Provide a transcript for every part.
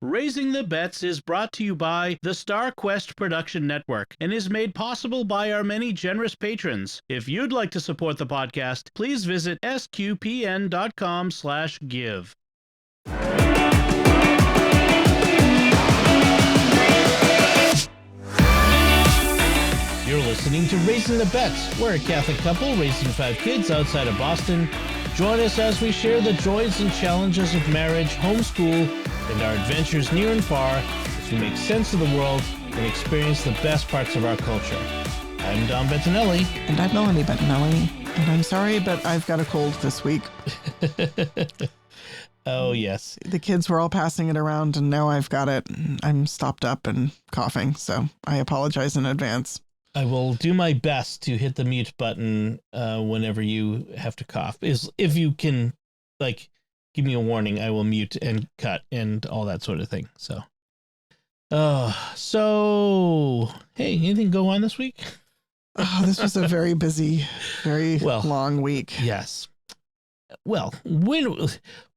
Raising the Bets is brought to you by the Star Quest Production Network and is made possible by our many generous patrons. If you'd like to support the podcast, please visit sqpn.com/give. You're listening to Raising the Bets. We're a Catholic couple raising 5 kids outside of Boston. Join us as we share the joys and challenges of marriage, homeschool, and our adventures near and far as we make sense of the world and experience the best parts of our culture. I'm Don Bettinelli. And I'm Melanie Bettinelli. And I'm sorry, but I've got a cold this week. Oh, yes. The kids were all passing it around, and now I've got it. I'm stopped up and coughing, so I apologize in advance. I will do my best to hit the mute button whenever you have to cough. If you can, give me a warning, I will mute and cut and all that sort of thing. So, hey, anything go on this week? Oh, this was a very busy, very long week. Yes. Well,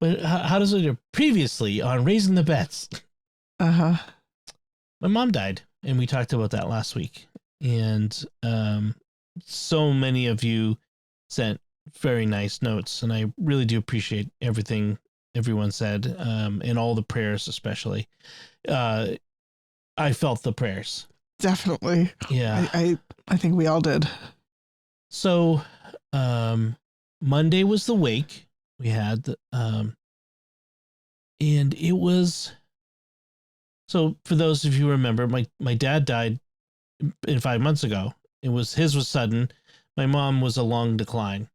how does it previously on Raising the Bets? My mom died, and we talked about that last week. And so many of you sent very nice notes, and I really do appreciate everything everyone said, and all the prayers especially. I felt the prayers. Definitely. Yeah. I think we all did. So Monday was the wake we had, and it was, so for those of you who remember, my dad died 5 months ago. His was sudden. My mom was a long decline.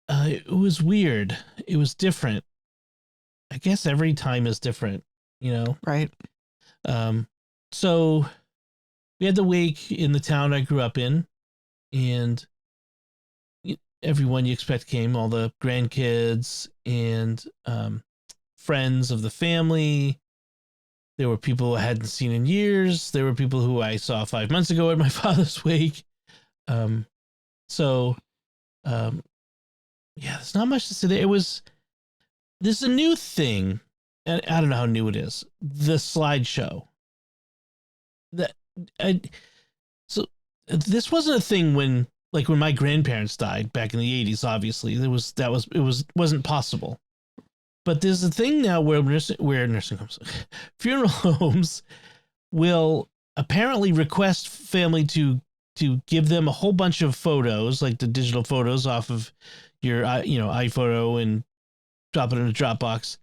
It was weird. It was different. I guess every time is different, Right. So we had the wake in the town I grew up in, and everyone you expect came, all the grandkids and friends of the family. There were people I hadn't seen in years. There were people who I saw 5 months ago at my father's wake. There's not much to say there. There's a new thing, and I don't know how new it is. The slideshow. This wasn't a thing when my grandparents died back in the 80s. Obviously, it wasn't possible. But there's a thing now where nursing homes, funeral homes will apparently request family to give them a whole bunch of photos, like the digital photos off of your iPhoto, and drop it in a Dropbox,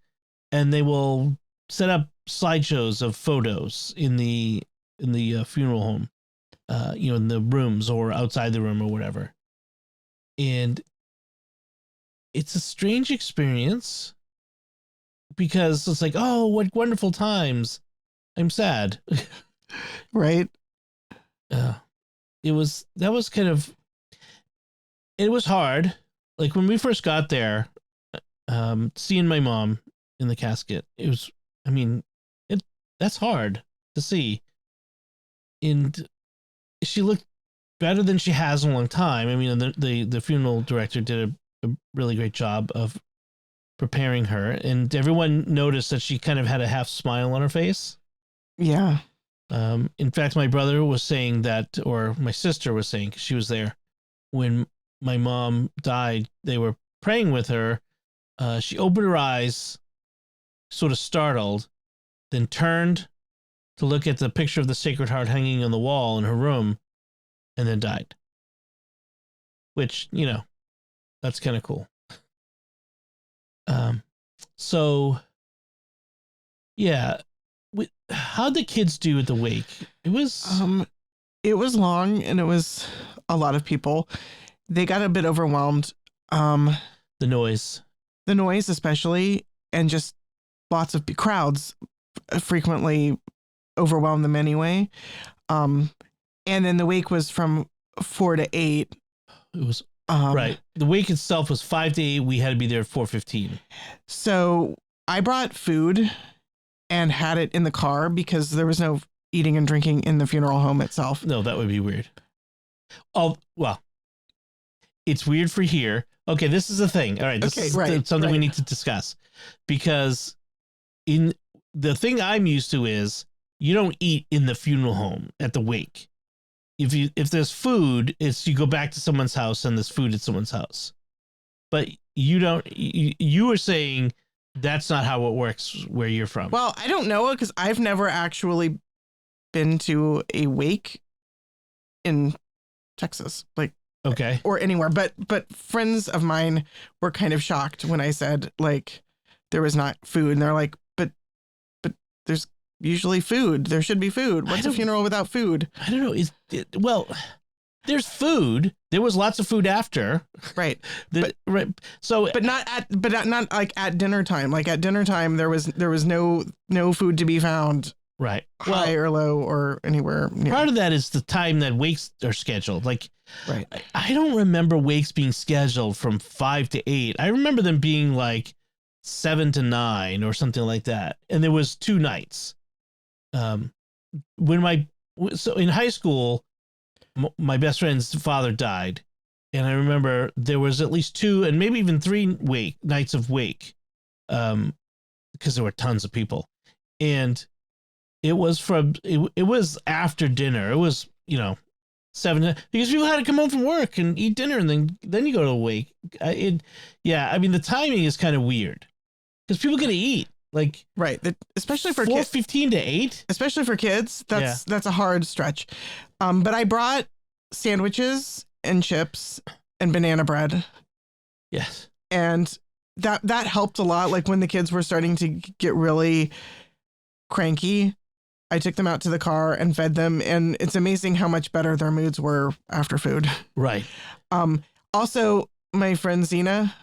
and they will set up slideshows of photos in the funeral home, in the rooms or outside the room or whatever. And it's a strange experience, because it's like, oh, what wonderful times. I'm sad. Right. That was it was hard. Like when we first got there, seeing my mom in the casket, that's hard to see. And she looked better than she has in a long time. The funeral director did a really great job of preparing her, and everyone noticed that she kind of had a half smile on her face. Yeah. In fact, my brother was saying that, or my sister was saying, 'cause she was there when my mom died, they were praying with her. She opened her eyes, sort of startled, then turned to look at the picture of the Sacred Heart hanging on the wall in her room, and then died. Which, that's kind of cool. How'd the kids do at the wake? It was long, and it was a lot of people. They got a bit overwhelmed. The noise especially, and just lots of crowds frequently overwhelm them anyway. And then the wake was from 4 to 8. It was right. The wake itself was 5 to 8. We had to be there at 4:15. So I brought food and had it in the car because there was no eating and drinking in the funeral home itself. No, that would be weird. Oh, well, it's weird for here. Okay, this is a thing. All right, this is something we need to discuss, because the thing I'm used to is you don't eat in the funeral home at the wake. If there's food, it's you go back to someone's house and there's food at someone's house. But you don't. You were saying that's not how it works where you're from. Well, I don't know because I've never actually been to a wake in Texas, like okay, or anywhere. But friends of mine were kind of shocked when I said like there was not food, and they're like, but there's usually food. There should be food. What's a funeral without food? I don't know. Well, there's food. There was lots of food after. Right. Right. So, but not like at dinner time. Like at dinner time, there was no food to be found. Right. High or low or anywhere near. Part of that is the time that wakes are scheduled. Like, right. I don't remember wakes being scheduled from 5 to 8. I remember them being like 7 to 9 or something like that. And there was 2 nights. So in high school, my best friend's father died, and I remember there was at least 2 and maybe even 3 nights of wake, because there were tons of people, and it was it was after dinner. It was 7 because people had to come home from work and eat dinner, and then you go to a wake. I mean the timing is kind of weird because people get to eat. Like right, especially for 4:15 to 8, especially for kids. That's a hard stretch. But I brought sandwiches and chips and banana bread. Yes, and that helped a lot. Like when the kids were starting to get really cranky, I took them out to the car and fed them, and it's amazing how much better their moods were after food. Right. Also, my friend Zena,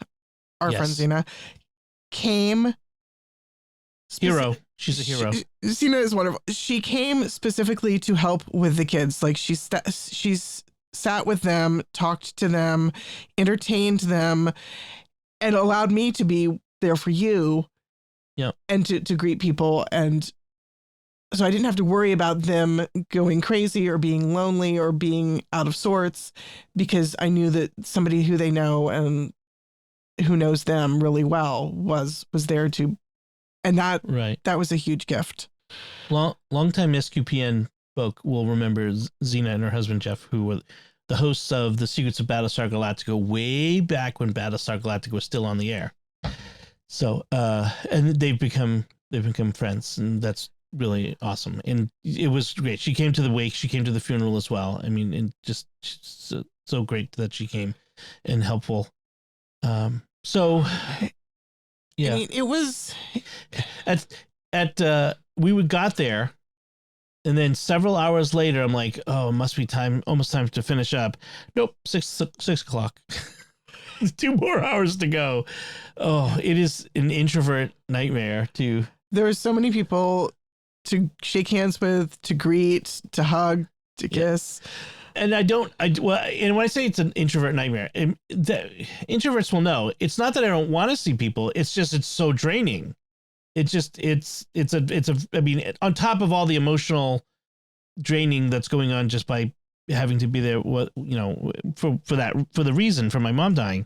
friend Zena, came. Hero. She's a hero. Zena is wonderful. She came specifically to help with the kids. Like she's sat with them, talked to them, entertained them, and allowed me to be there for you. Yeah. And to greet people. And so I didn't have to worry about them going crazy or being lonely or being out of sorts, because I knew that somebody who they know and who knows them really well was there to. And that was a huge gift. Longtime SQPN folk will remember Xena and her husband Jeff, who were the hosts of The Secrets of Battlestar Galactica way back when Battlestar Galactica was still on the air. So, and they've become friends, and that's really awesome. And it was great. She came to the wake. She came to the funeral as well. I mean, and just so great that she came and helpful. So. Yeah, I mean, it was we got there, and then several hours later, I'm like, oh, it must be almost time to finish up. Nope, 6 o'clock. 2 more hours to go. Oh, it is an introvert nightmare too. There were so many people to shake hands with, to greet, to hug, to kiss. And and when I say it's an introvert nightmare, introverts will know it's not that I don't want to see people. It's just, it's so draining. It's I mean, on top of all the emotional draining that's going on just by having to be there, for the reason for my mom dying.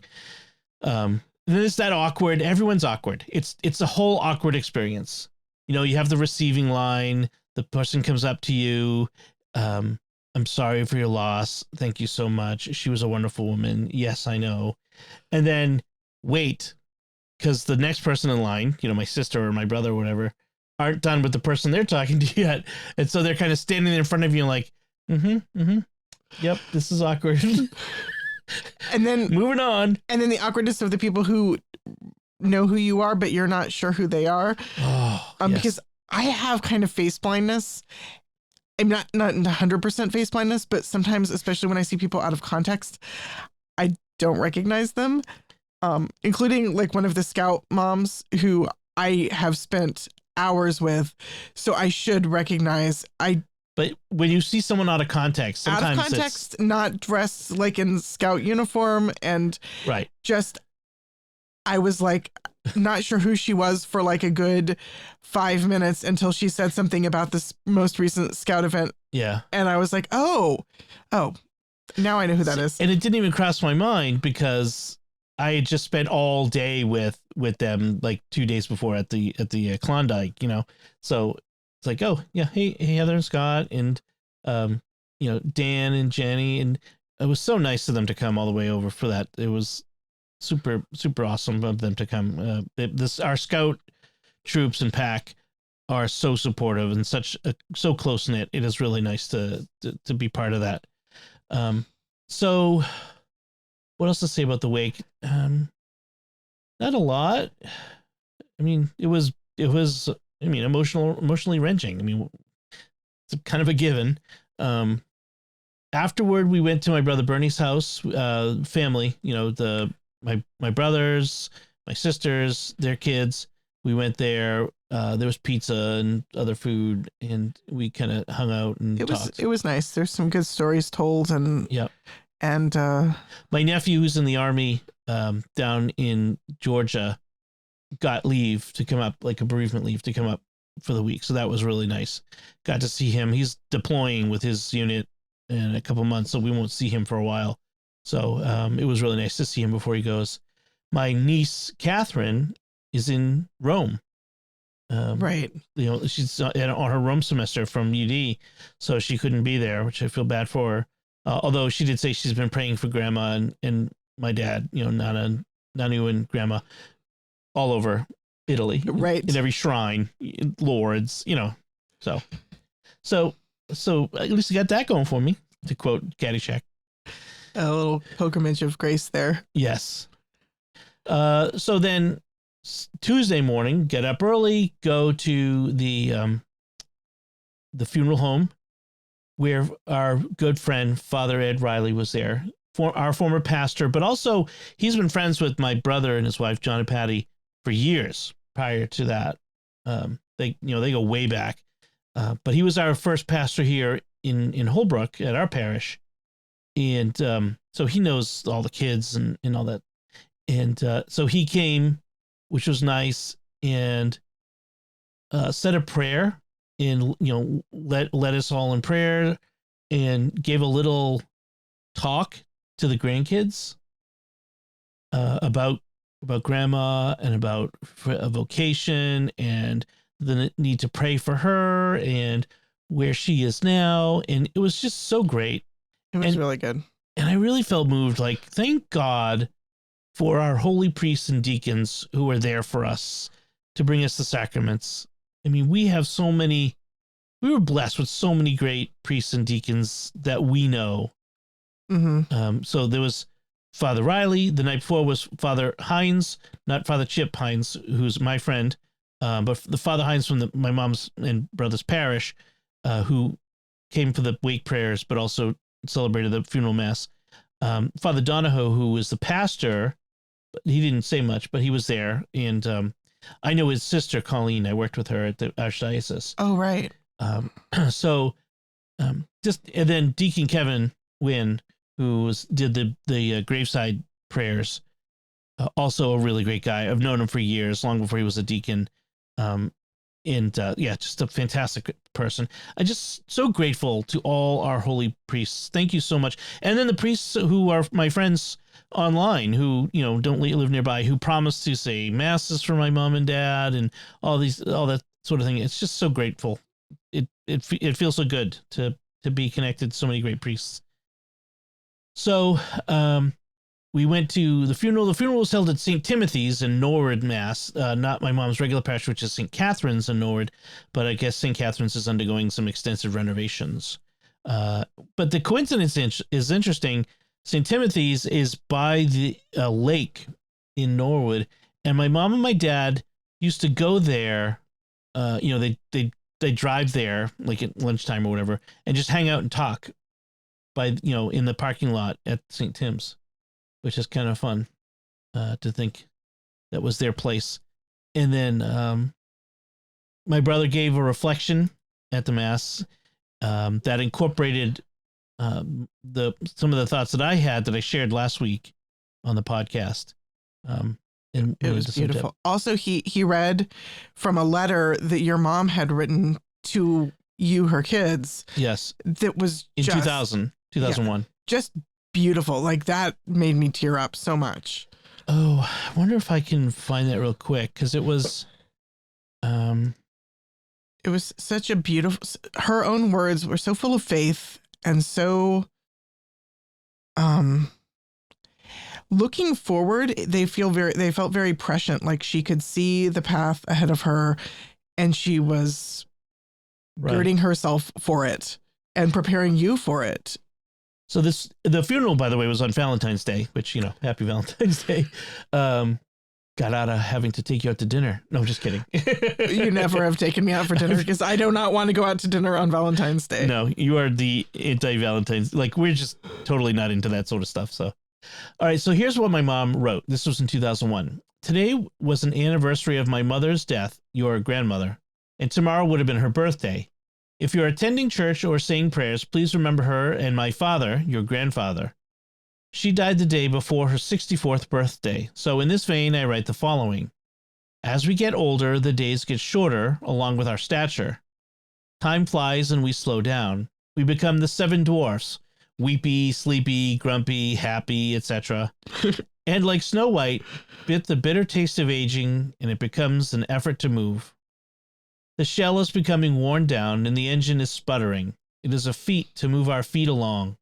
Then it's that awkward. Everyone's awkward. It's a whole awkward experience. You have the receiving line. The person comes up to you. I'm sorry for your loss. Thank you so much. She was a wonderful woman. Yes, I know. And then wait, because the next person in line, my sister or my brother or whatever, aren't done with the person they're talking to yet. And so they're kind of standing there in front of you like, yep, this is awkward. And then moving on. And then the awkwardness of the people who know who you are, but you're not sure who they are. Oh, yes. Because I have kind of face blindness. I'm not 100% face blindness, but sometimes, especially when I see people out of context, I don't recognize them, including like one of the scout moms who I have spent hours with. So I should recognize. But when you see someone out of context, sometimes not dressed like in scout uniform, and just, I was like, not sure who she was for like a good 5 minutes until she said something about this most recent scout event. Yeah. And I was like, oh, now I know who that is. And it didn't even cross my mind because I had just spent all day with them like 2 days before at the Klondike, so it's like, oh yeah, hey Heather and Scott and Dan and Jenny, and it was so nice of them to come all the way over for that. It was super awesome of them to come. Our scout troops and pack are so supportive and so close knit. It is really nice to be part of that. So what else to say about the wake? Not a lot. I mean, it was emotionally wrenching. I mean, it's kind of a given. Afterward, we went to my brother Bernie's house, family, my brothers, my sisters, their kids. We went there. There was pizza and other food, and we kind of hung out and talked. It was nice. There's some good stories told, and yeah. And my nephew, who's in the Army down in Georgia, got leave to come up, like a bereavement leave to come up for the week. So that was really nice. Got to see him. He's deploying with his unit in a couple months, so we won't see him for a while. So it was really nice to see him before he goes. My niece, Catherine, is in Rome. Right. She's on her Rome semester from UD, so she couldn't be there, which I feel bad for her. Although she did say she's been praying for Grandma and my dad, Nanu and Grandma, all over Italy, right? In every shrine, Lourdes, So at least I got that going for me, to quote Caddyshack. A little pilgrimage of grace there. Yes. So then Tuesday morning, get up early, go to the funeral home, where our good friend Father Ed Riley was there, our former pastor, but also he's been friends with my brother and his wife John and Patty for years prior to that. They go way back, but he was our first pastor here in Holbrook at our parish, and so he knows all the kids and all that, and so he came, which was nice, and said a prayer. And led us all in prayer, and gave a little talk to the grandkids about Grandma and about a vocation and the need to pray for her and where she is now. And it was just so great. It was really good. And I really felt moved. Like, thank God for our holy priests and deacons who are there for us to bring us the sacraments. I mean, we were blessed with so many great priests and deacons that we know. Mm-hmm. So there was Father Riley. The night before was Father Hines, not Father Chip Hines, who's my friend, but the Father Hines from my mom's and brother's parish, who came for the wake prayers, but also celebrated the funeral mass. Father Donahoe, who was the pastor, but he didn't say much, but he was there. And I know his sister, Colleen. I worked with her at the Archdiocese. Oh, right. And then Deacon Kevin Wynn, who did the graveside prayers, also a really great guy. I've known him for years, long before he was a deacon. Just a fantastic person. I'm just so grateful to all our holy priests. Thank you so much. And then the priests who are my friends online, who don't live nearby, who promised to say masses for my mom and dad, and all that sort of thing. It's just so grateful. It feels so good to be connected to so many great priests. So we went to the funeral. The funeral was held at St. Timothy's in Norwood, Mass. Not my mom's regular parish, which is St. Catherine's in Norwood, but I guess St. Catherine's is undergoing some extensive renovations. But the coincidence is interesting. St. Timothy's is by the lake in Norwood, and my mom and my dad used to go there. They drive there like at lunchtime or whatever, and just hang out and talk in the parking lot at St. Tim's, which is kind of fun to think that was their place. And then my brother gave a reflection at the mass that incorporated some of the thoughts that I had that I shared last week on the podcast. And it was beautiful. Also, he read from a letter that your mom had written to you, her kids. Yes. That was in 2001. Just beautiful. Like, that made me tear up so much. Oh, I wonder if I can find that real quick because it was. It was such a beautiful. Her own words were so full of faith and so. Looking forward, they felt very prescient, like she could see the path ahead of her, and she was girding herself for it and preparing you for it. So the funeral, by the way, was on Valentine's Day, which, happy Valentine's Day. Got out of having to take you out to dinner. No, just kidding. You never have taken me out for dinner because I do not want to go out to dinner on Valentine's Day. No, you are the anti-Valentine's. Like, we're just totally not into that sort of stuff. So, all right. So here's what my mom wrote. This was in 2001. Today was an anniversary of my mother's death, your grandmother, and tomorrow would have been her birthday. If you're attending church or saying prayers, please remember her and my father, your grandfather. She died the day before her 64th birthday, so in this vein I write the following. As we get older, the days get shorter, along with our stature. Time flies and we slow down. We become the 7 dwarfs, weepy, sleepy, grumpy, happy, etc. And like Snow White, bit the bitter taste of aging, and it becomes an effort to move. The shell is becoming worn down and the engine is sputtering. It is a feat to move our feet along.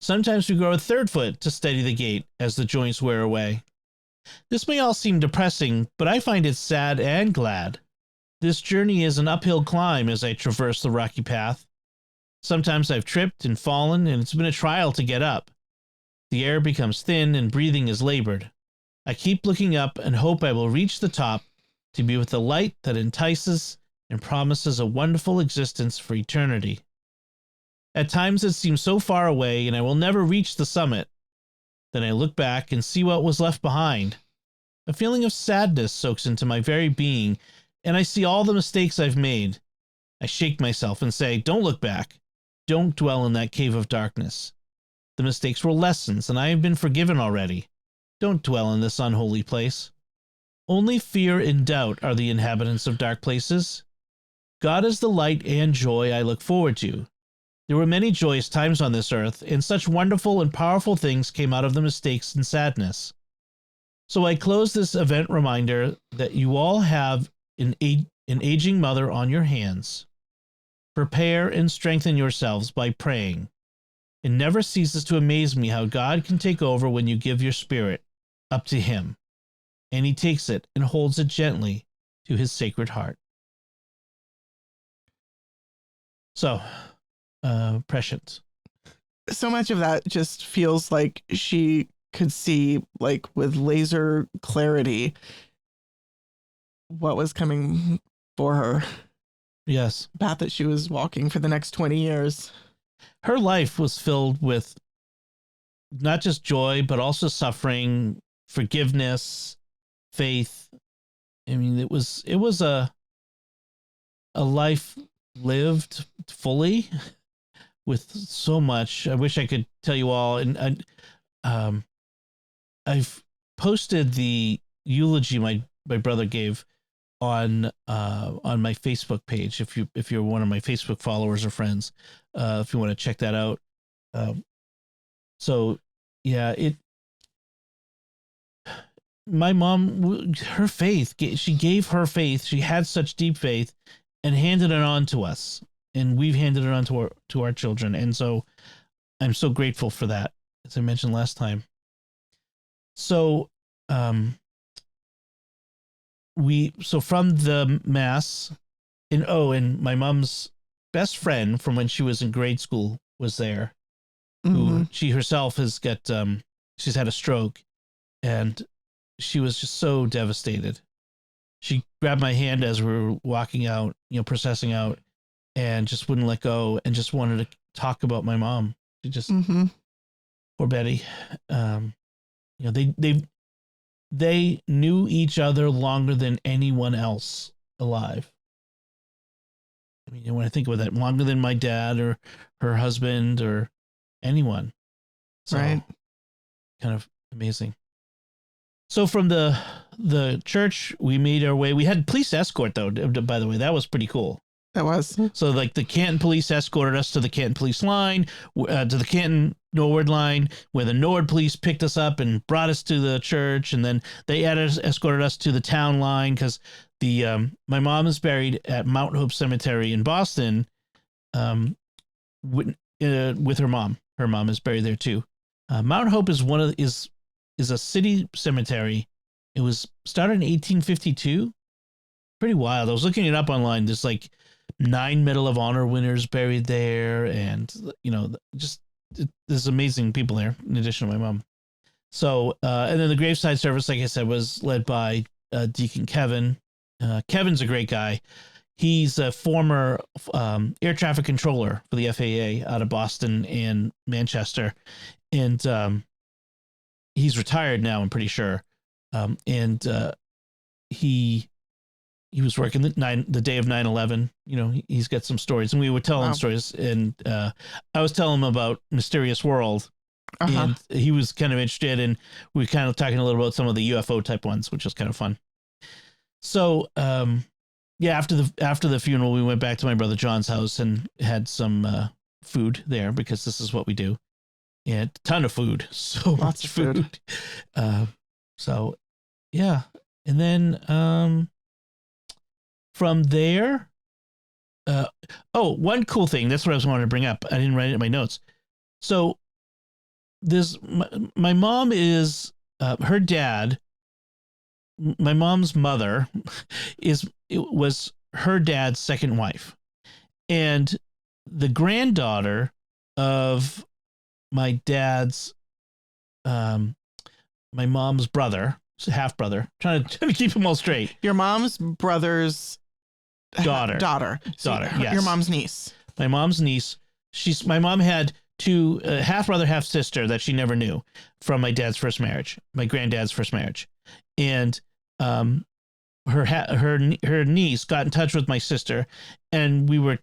Sometimes we grow a 3rd foot to steady the gait as the joints wear away. This may all seem depressing, but I find it sad and glad. This journey is an uphill climb as I traverse the rocky path. Sometimes I've tripped and fallen, and it's been a trial to get up. The air becomes thin and breathing is labored. I keep looking up and hope I will reach the top to be with the light that entices and promises a wonderful existence for eternity. At times it seems so far away and I will never reach the summit. Then I look back and see what was left behind. A feeling of sadness soaks into my very being, and I see all the mistakes I've made. I shake myself and say, don't look back. Don't dwell in that cave of darkness. The mistakes were lessons, and I have been forgiven already. Don't dwell in this unholy place. Only fear and doubt are the inhabitants of dark places. God is the light and joy I look forward to. There were many joyous times on this earth, and such wonderful and powerful things came out of the mistakes and sadness. So I close this event reminder that you all have an aging mother on your hands. Prepare and strengthen yourselves by praying. It never ceases to amaze me how God can take over when you give your spirit up to Him, and He takes it and holds it gently to His sacred heart. So, prescient. So much of that just feels like she could see, like with laser clarity, what was coming for her. Yes. Path that she was walking for the next 20 years. Her life was filled with not just joy, but also suffering, forgiveness, faith. I mean, it was a life lived fully with so much. I wish I could tell you all. And I've posted the eulogy my brother gave on my Facebook page. If you're one of my Facebook followers or friends, if you want to check that out. So yeah, my mom, her faith, she gave her faith. She had such deep faith and handed it on to us, and we've handed it on to our children. And so I'm so grateful for that, as I mentioned last time. So, from the mass, and my mom's best friend from when she was in grade school was there, who she herself has got, she's had a stroke, and she was just so devastated. She grabbed my hand as we were walking out, processing out, and just wouldn't let go and just wanted to talk about my mom. She just, poor Betty. They knew each other longer than anyone else alive. I mean, when I think about that, longer than my dad or her husband or anyone. So, right. Kind of amazing. So from the church, we made our way. We had police escort, though, by the way. That was pretty cool. That was. So like the Canton police escorted us to the Canton police line, to the Canton Norwood line, where the Norwood police picked us up and brought us to the church, and then they escorted us to the town line because my mom is buried at Mount Hope Cemetery in Boston, with her mom. Her mom is buried there too. Mount Hope is is a city cemetery. It was started in 1852. Pretty wild. I was looking it up online. There's like 9 Medal of Honor winners buried there, and just there's amazing people there. In addition to my mom. So, and then the graveside service, like I said, was led by Deacon Kevin. Kevin's a great guy. He's a former air traffic controller for the FAA out of Boston and Manchester, and he's retired now, I'm pretty sure. And he was working the day of 9/11. He's got some stories, and we were telling stories, and I was telling him about Mysterious World, and he was kind of interested, and we were kind of talking a little about some of the UFO type ones, which was kind of fun. So, yeah, after the funeral, we went back to my brother John's house and had some food there because this is what we do. And a ton of food, so Lots much of food. So, yeah, and then from there, one cool thing. That's what I was wanting to bring up. I didn't write it in my notes. So, my mom is her dad. My mom's mother was her dad's second wife, and the granddaughter of my dad's my mom's brother, half brother. Trying to keep them all straight. Your mom's brother's daughter. Yes. Your mom's niece. My mom's niece. My mom had two half brother, half sister that she never knew from my dad's first marriage, my granddad's first marriage. And her niece got in touch with my sister, and we were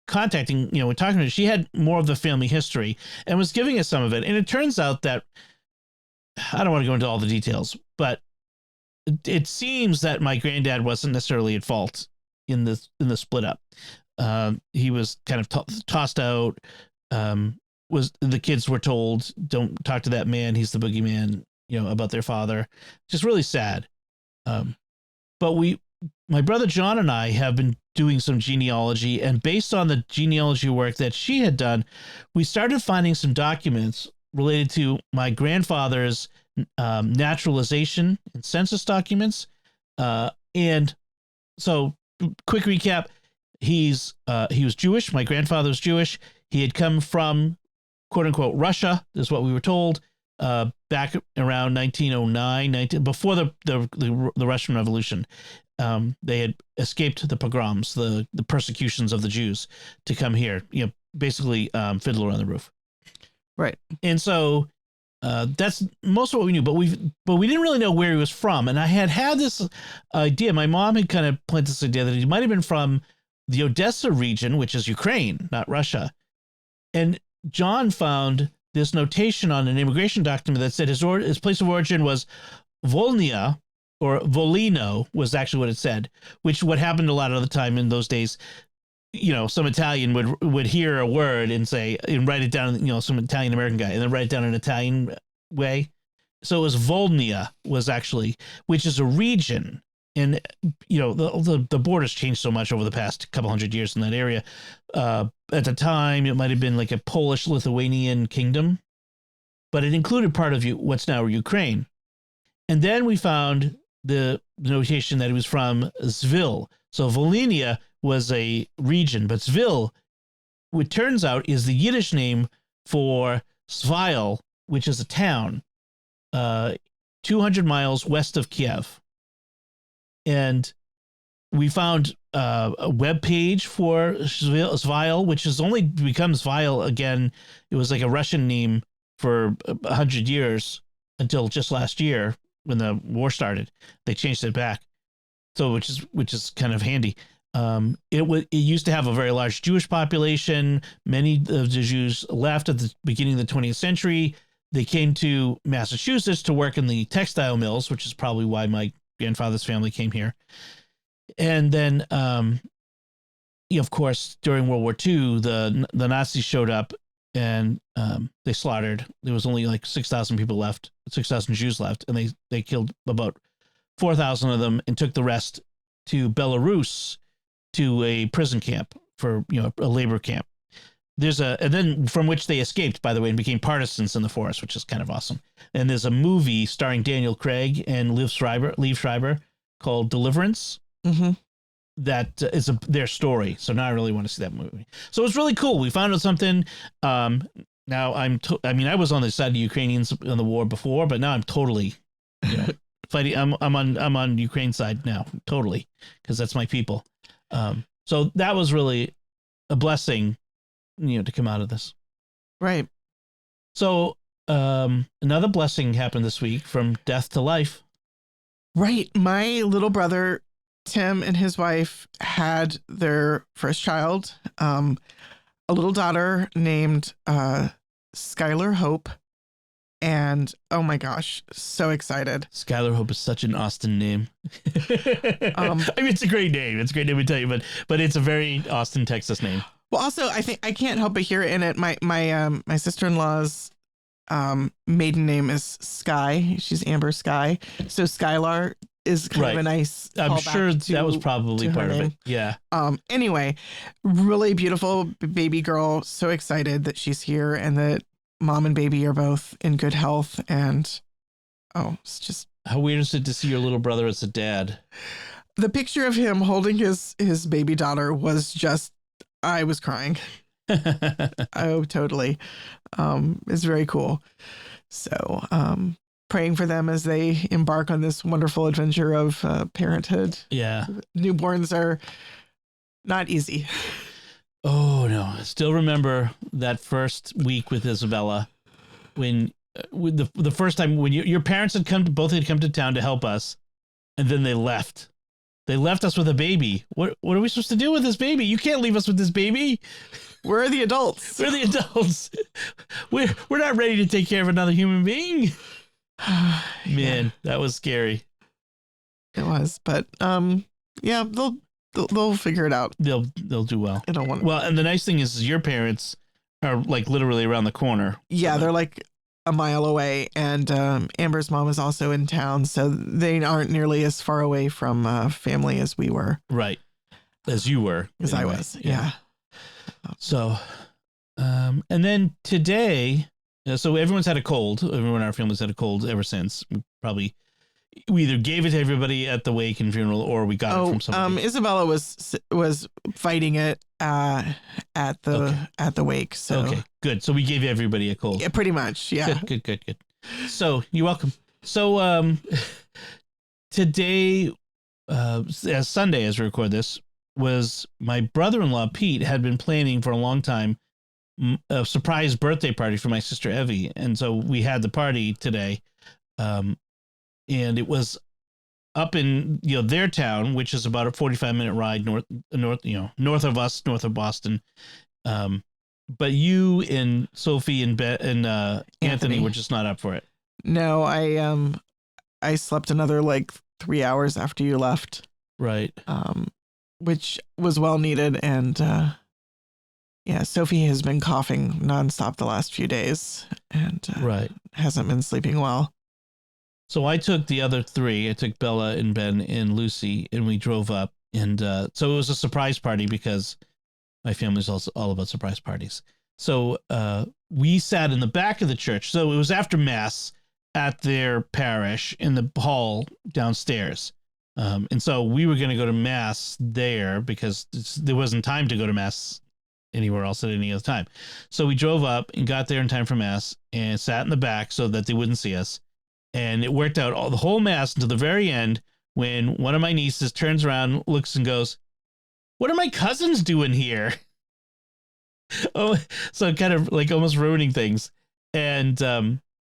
contacting, we're talking to her. She had more of the family history and was giving us some of it. And it turns out that, I don't want to go into all the details, but it seems that my granddad wasn't necessarily at fault in the split up. He was kind of tossed out. The kids were told, don't talk to that man, he's the boogeyman, about their father. Just really sad. But my brother John and I have been doing some genealogy, and based on the genealogy work that she had done, we started finding some documents related to my grandfather's naturalization and census documents. And so, quick recap: he was Jewish. My grandfather was Jewish. He had come from, quote unquote, Russia, is what we were told, back around 1909, before the Russian Revolution. They had escaped the pogroms, the persecutions of the Jews, to come here. Basically, Fiddler on the Roof. Right. And so that's most of what we knew, but we didn't really know where he was from. And I had this idea. My mom had kind of planted this idea that he might have been from the Odessa region, which is Ukraine, not Russia. And John found this notation on an immigration document that said his place of origin was Volnia, or Volino was actually what it said, which what happened a lot of the time in those days. Some Italian would hear a word and say, and write it down, some Italian American guy, and then write it down in an Italian way. So it was Volnia was actually, which is a region. And, the borders changed so much over the past couple hundred years in that area. At the time, it might have been like a Polish-Lithuanian kingdom, but it included part of what's now Ukraine. And then we found the notation that he was from Zvil. So Volhynia was a region, but Zvil, it turns out, is the Yiddish name for Svail, which is a town 200 miles west of Kiev. And we found a web page for Svail, which has only become Svail again. It was like a Russian name for 100 years until just last year when the war started. They changed it back. So which is kind of handy. It used to have a very large Jewish population. Many of the Jews left at the beginning of the 20th century. They came to Massachusetts to work in the textile mills, which is probably why my grandfather's family came here. And then, of course, during World War II, the Nazis showed up and they slaughtered. There was only like 6,000 people left, 6,000 Jews left, and they killed about 4,000 of them and took the rest to Belarus to a prison camp for a labor camp. And then from which they escaped, by the way, and became partisans in the forest, which is kind of awesome. And there's a movie starring Daniel Craig and Liev Schreiber called Deliverance. Mm-hmm. That is their story. So now I really want to see that movie. So it's really cool. We found out something. Now I was on the side of the Ukrainians in the war before, but now I'm totally, fighting. I'm on Ukraine's side now, totally, because that's my people. So that was really a blessing, to come out of this. Right. So another blessing happened this week from death to life. Right. My little brother, Tim, and his wife had their first child, a little daughter named Skylar Hope. And oh my gosh, so excited. Skylar Hope is such an Austin name. It's a great name. It's a great name to tell you, but it's a very Austin, Texas name. Well, also, I think I can't help but hear in it. My sister-in-law's maiden name is Sky. She's Amber Sky. So Skylar is kind of a nice. I'm sure that was probably part of it. Yeah. Anyway, really beautiful baby girl. So excited that she's here and that mom and baby are both in good health. And it's just. How weird is it to see your little brother as a dad? The picture of him holding his baby daughter was just. I was crying. Oh, totally. It's very cool. So, praying for them as they embark on this wonderful adventure of parenthood. Yeah. Newborns are not easy. Oh, no. I still remember that first week with Isabella when the first time when your parents both had come to town to help us, and then they left. They left us with a baby. What are we supposed to do with this baby? You can't leave us with this baby. We're the adults. We're the adults. We're not ready to take care of another human being. Man, that was scary. It was, but yeah, they'll figure it out. They'll do well. I don't want. Well, and the nice thing is your parents are like literally around the corner. Yeah, they're like a mile away, and Amber's mom is also in town, so they aren't nearly as far away from family as we were. Right, as you were, as I was. Yeah. So, and then today, so everyone's had a cold. Everyone in our family's had a cold ever since. We either gave it to everybody at the wake and funeral, or we got it from somebody. Isabella was fighting it at the wake. So okay, good. So we gave everybody a cold. Yeah, pretty much. Yeah. Good. So you're welcome. So today, as Sunday, as we record this, was my brother-in-law Pete had been planning for a long time a surprise birthday party for my sister Evie, and so we had the party today. And it was up in their town, which is about a 45-minute ride north of us, north of Boston. But you and Sophie and Anthony were just not up for it. No, I slept another like 3 hours after you left. Right. Which was well needed, and yeah, Sophie has been coughing nonstop the last few days, and hasn't been sleeping well. So I took the other three. I took Bella and Ben and Lucy, and we drove up. And so it was a surprise party because my family's also all about surprise parties. So we sat in the back of the church. So it was after Mass at their parish in the hall downstairs. And so we were going to go to Mass there because there wasn't time to go to Mass anywhere else at any other time. So we drove up and got there in time for Mass and sat in the back so that they wouldn't see us. And it worked out the whole Mass until the very end when one of my nieces turns around, looks and goes, "What are my cousins doing here?" Oh, so kind of like almost ruining things. And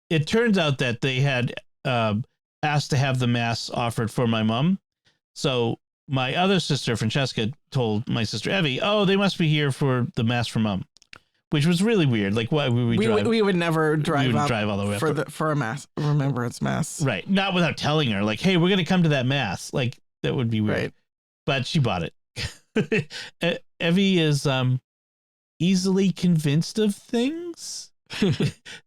it turns out that they had asked to have the Mass offered for my mom. So my other sister, Francesca, told my sister Evie, "Oh, they must be here for the Mass for Mom." Which was really weird. Like, why would we drive? We would never drive all the way for a Mass, remembrance Mass. Right. Not without telling her, like, "Hey, we're going to come to that Mass." Like, that would be weird. Right. But she bought it. Evie is easily convinced of things.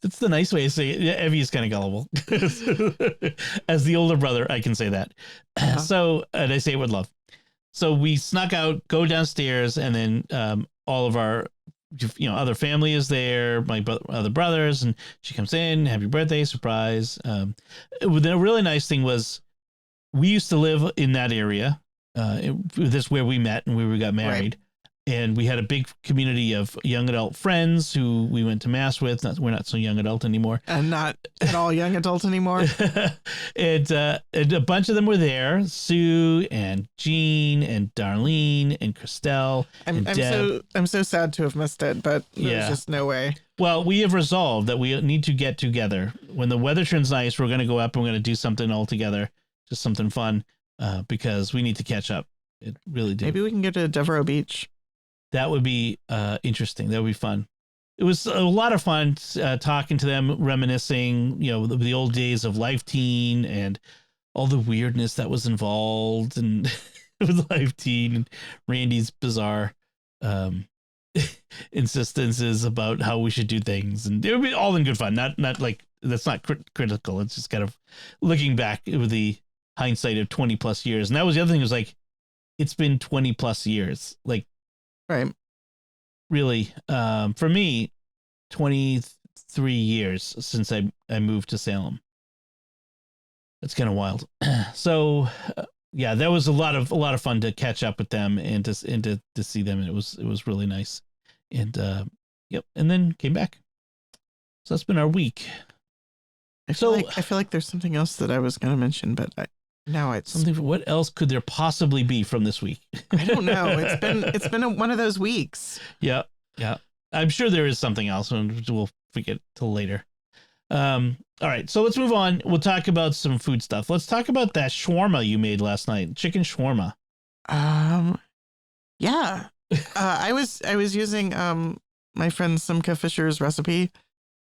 That's the nice way to say it. Yeah, Evie is kind of gullible. As the older brother, I can say that. So, and I say it with love. So we snuck out, go downstairs, and then all of our other family is there, my other brothers, and she comes in, happy birthday, surprise. The really nice thing was we used to live in that area. This is where we met and where we got married. Right. And we had a big community of young adult friends who we went to mass with. We're not so young adult anymore. And not at all young adult anymore. and a bunch of them were there. Sue and Jean and Darlene and Christelle and Deb. I'm so sad to have missed it, but there's just no way. Well, we have resolved that we need to get together. When the weather turns nice, we're going to go up and we're going to do something all together. Just something fun because we need to catch up. It really did. Maybe we can go to Devereaux Beach. That would be interesting. That would be fun. It was a lot of fun talking to them, reminiscing, the old days of Life Teen and all the weirdness that was involved and with Life Teen and Randy's bizarre insistences about how we should do things. And it would be all in good fun. Not like that's not critical. It's just kind of looking back with the hindsight of 20 plus years. And that was the other thing was like, it's been 20 plus years. Like, right. Really, for me, 23 years since I moved to Salem. That's kind of wild. So, that was a lot of fun to catch up with them and to see them. And it was really nice. And and then came back. So that's been our week. I feel like there's something else that I was going to mention, but now it's something. What else could there possibly be from this week? I don't know. It's been one of those weeks. Yeah. I'm sure there is something else, and we'll forget till later. All right, so let's move on. We'll talk about some food stuff. Let's talk about that shawarma you made last night, chicken shawarma. Yeah. I was using my friend Simca Fisher's recipe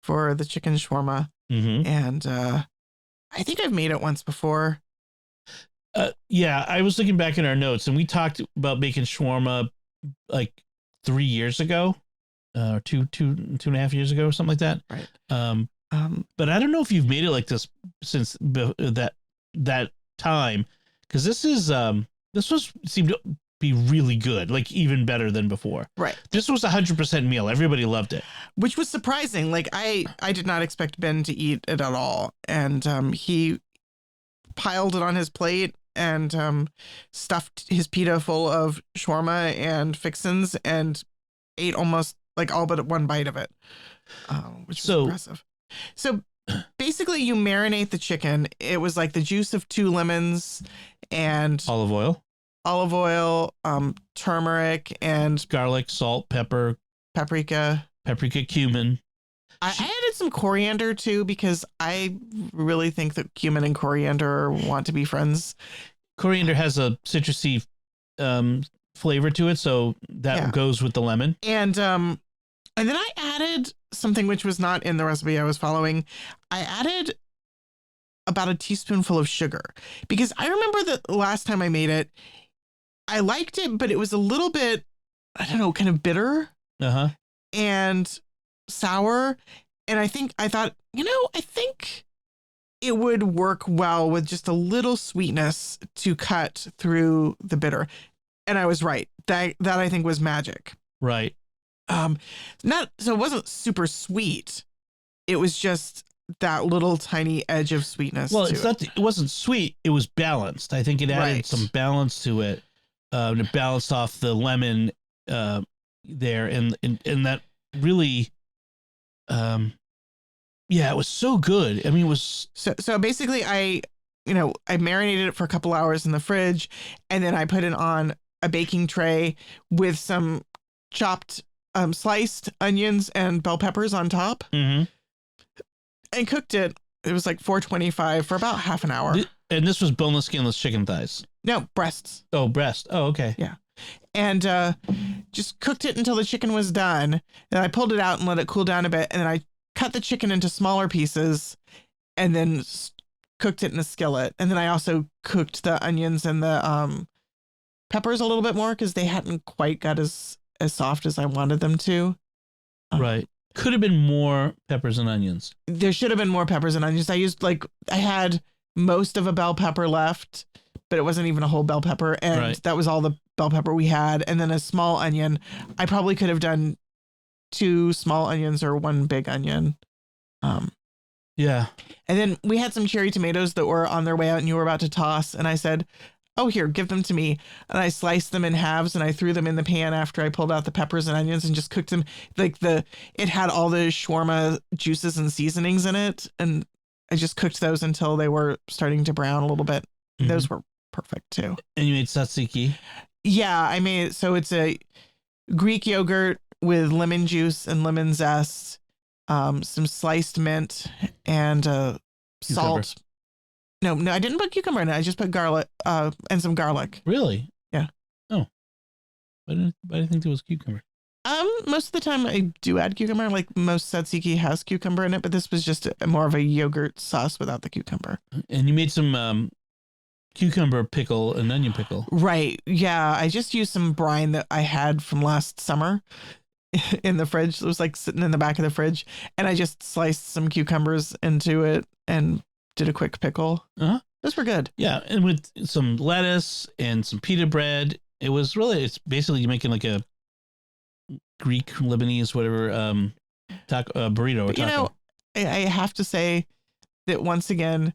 for the chicken shawarma, and I think I've made it once before. I was looking back in our notes and we talked about making shawarma like 3 years ago, or two and a half years ago or something like that. Right. But I don't know if you've made it like this since that time, because this seemed to be really good, like even better than before. Right. This was 100% meal. Everybody loved it, which was surprising. Like I did not expect Ben to eat it at all, and he piled it on his plate and stuffed his pita full of shawarma and fixins and ate almost like all but one bite of it, which was impressive. So basically you marinate the chicken. It was like the juice of 2 lemons and olive oil, turmeric and garlic, salt, pepper, paprika, cumin. I added some coriander too, because I really think that cumin and coriander want to be friends. Coriander has a citrusy flavor to it, so that goes with the lemon. And then I added something which was not in the recipe I was following. I added about a teaspoonful of sugar, because I remember that the last time I made it, I liked it, but it was a little bit, I don't know, kind of bitter and sour. And I think it would work well with just a little sweetness to cut through the bitter. And I was right. That I think was magic. Right. So it wasn't super sweet. It was just that little tiny edge of sweetness. Well, it wasn't sweet. It was balanced. I think it added some balance to it. It balanced off the lemon there, and that really, it was so good. I mean, it was so basically I marinated it for a couple hours in the fridge, and then I put it on a baking tray with some chopped sliced onions and bell peppers on top, and cooked it. It was like 425 for about half an hour. And this was boneless, skinless chicken thighs. No, breasts. Oh, breast. Oh, okay. Yeah. And just cooked it until the chicken was done. Then I pulled it out and let it cool down a bit. And then I cut the chicken into smaller pieces and then cooked it in a skillet. And then I also cooked the onions and the peppers a little bit more, because they hadn't quite got as as soft as I wanted them to. Right. Could have been more peppers and onions. There should have been more peppers and onions. I had most of a bell pepper left, but it wasn't even a whole bell pepper. And that was all the bell pepper we had. And then a small onion. I probably could have done 2 small onions or 1 big onion. Yeah. And then we had some cherry tomatoes that were on their way out and you were about to toss. And I said, oh, here, give them to me. And I sliced them in halves and I threw them in the pan after I pulled out the peppers and onions and just cooked them. It had all the shawarma juices and seasonings in it. And I just cooked those until they were starting to brown a little bit. Mm-hmm. Those were perfect too. And you made tzatziki? Yeah, I made, so it's a Greek yogurt with lemon juice and lemon zest, some sliced mint and salt. No, I didn't put cucumber in it. I just put garlic and some garlic. Really? Yeah. Oh, I didn't think there was cucumber. Most of the time I do add cucumber. Like most tzatziki has cucumber in it, but this was just more of a yogurt sauce without the cucumber. And you made some cucumber pickle and onion pickle. Right. Yeah. I just used some brine that I had from last summer in the fridge. It was like sitting in the back of the fridge, and I just sliced some cucumbers into it and did a quick pickle. Those were good. Yeah, and with some lettuce and some pita bread, it's basically making like a Greek, Lebanese, whatever, taco, burrito or taco. You know, I have to say that once again,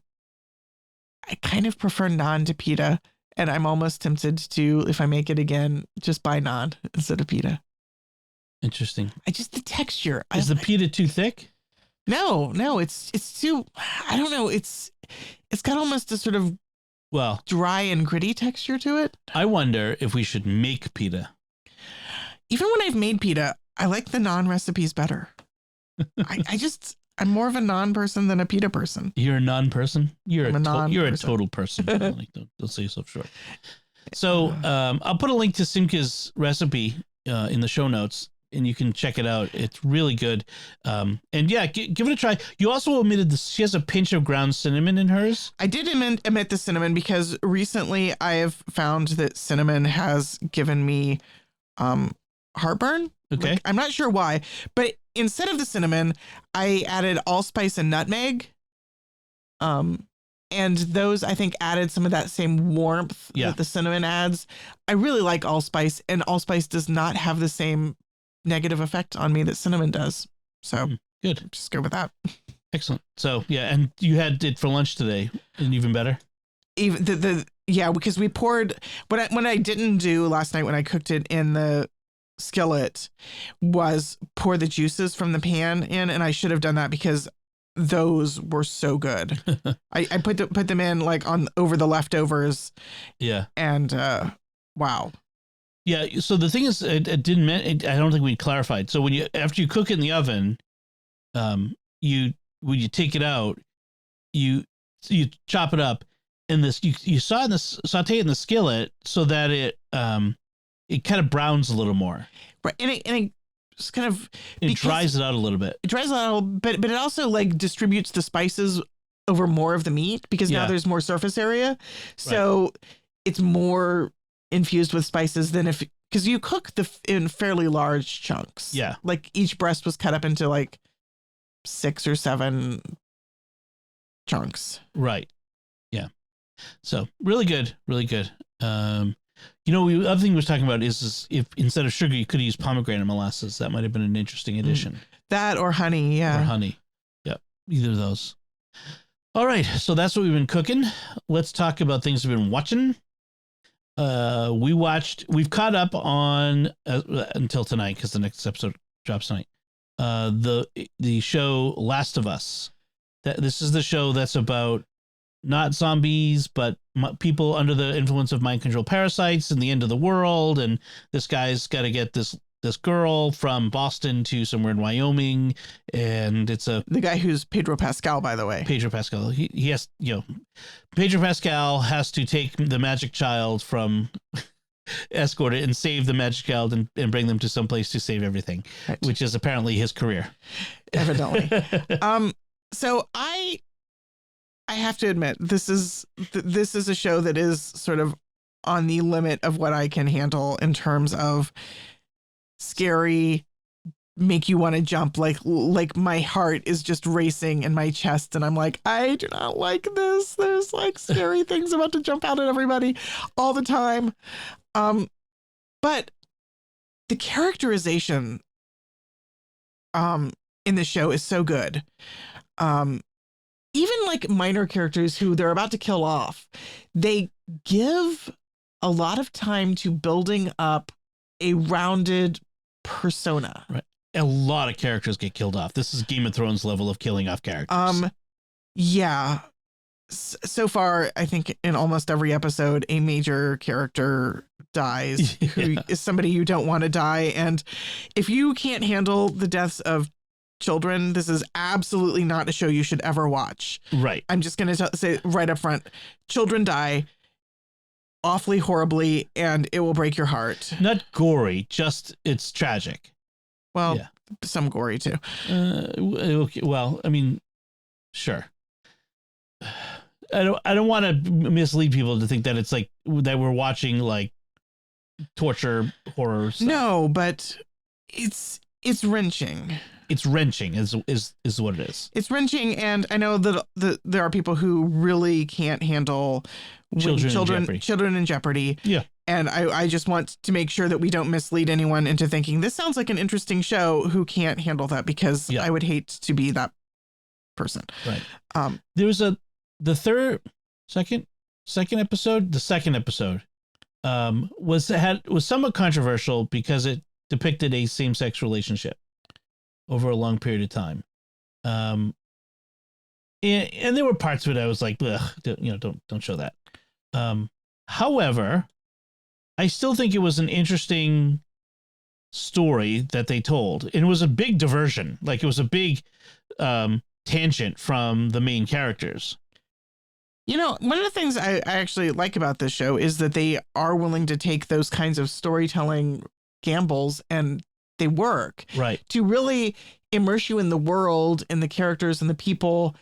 I kind of prefer naan to pita, and I'm almost tempted to, if I make it again, just buy naan instead of pita. Interesting. The texture. Is the pita too thick? No, it's too, I don't know. It's got almost a sort of dry and gritty texture to it. I wonder if we should make pita. Even when I've made pita, I like the naan recipes better. I'm more of a naan person than a pita person. You're a naan person? You're a total person. Like, don't say yourself short. So I'll put a link to Simka's recipe in the show notes, and you can check it out. It's really good. And yeah, give it a try. You also omitted this. She has a pinch of ground cinnamon in hers. I did omit the cinnamon because recently I have found that cinnamon has given me heartburn. Okay. Like, I'm not sure why, but instead of the cinnamon, I added allspice and nutmeg. And those, I think, added some of that same warmth that the cinnamon adds. I really like allspice, and allspice does not have the same negative effect on me that cinnamon does. So good. Just go with that. Excellent. So yeah, and you had it for lunch today, and even better. Even because we poured when I didn't do last night when I cooked it in the skillet was pour the juices from the pan in, and I should have done that because those were so good. I put them in like on over the leftovers. Yeah. And wow. Yeah. So the thing is, I don't think we clarified. So after you cook it in the oven, when you take it out, you chop it up, and you saute it in the skillet so that it kind of browns a little more. Right. And it just kind of dries it out a little bit. It dries it out a little bit, but it also like distributes the spices over more of the meat because now there's more surface area. So it's more infused with spices than because you cook in fairly large chunks. Yeah. Like each breast was cut up into like 6 or 7 chunks. Right. Yeah. So really good. Really good. The other thing we was talking about is if instead of sugar, you could use pomegranate molasses. That might have been an interesting addition. That or honey. Yeah. Or honey. Yep. Either of those. All right. So that's what we've been cooking. Let's talk about things we've been watching. We've caught up on until tonight because the next episode drops tonight. The show Last of Us. This is the show that's about not zombies, but people under the influence of mind control parasites and the end of the world. And this guy's got to get this girl from Boston to somewhere in Wyoming. And it's the guy who's Pedro Pascal, by the way. Pedro Pascal. He has, Pedro Pascal has to take the magic child from escort it and save the magic child and bring them to some place to save everything, which is apparently his career. Evidently. So I have to admit, this is a show that is sort of on the limit of what I can handle in terms of scary, make you want to jump, like my heart is just racing in my chest and I'm like, I do not like this. There's like scary things about to jump out at everybody all the time. But the characterization in the show is so good. Even like minor characters who they're about to kill off, they give a lot of time to building up a rounded persona. Right. A lot of characters get killed off. This is Game of Thrones level of killing off characters. Yeah. So far, I think in almost every episode, a major character dies who is somebody you don't want to die. And if you can't handle the deaths of children, this is absolutely not a show you should ever watch. Right. I'm just going to say right up front, children die awfully horribly and it will break your heart. Not gory, just it's tragic. Well, some gory too. Okay, well, I mean, sure. I don't want to mislead people to think that it's like that we're watching like torture horror stuff. No, but it's wrenching. It's wrenching is what it is. It's wrenching, and I know that there are people who really can't handle children in jeopardy. Yeah. And I just want to make sure that we don't mislead anyone into thinking this sounds like an interesting show who can't handle that, because I would hate to be that person. Right. There was the second episode was somewhat controversial because it depicted a same-sex relationship over a long period of time. And there were parts of it I was like, don't show that. However, I still think it was an interesting story that they told. And it was a big diversion. Like it was a big tangent from the main characters. You know, one of the things I actually like about this show is that they are willing to take those kinds of storytelling gambles, and they work. Right. To really immerse you in the world and the characters and the people.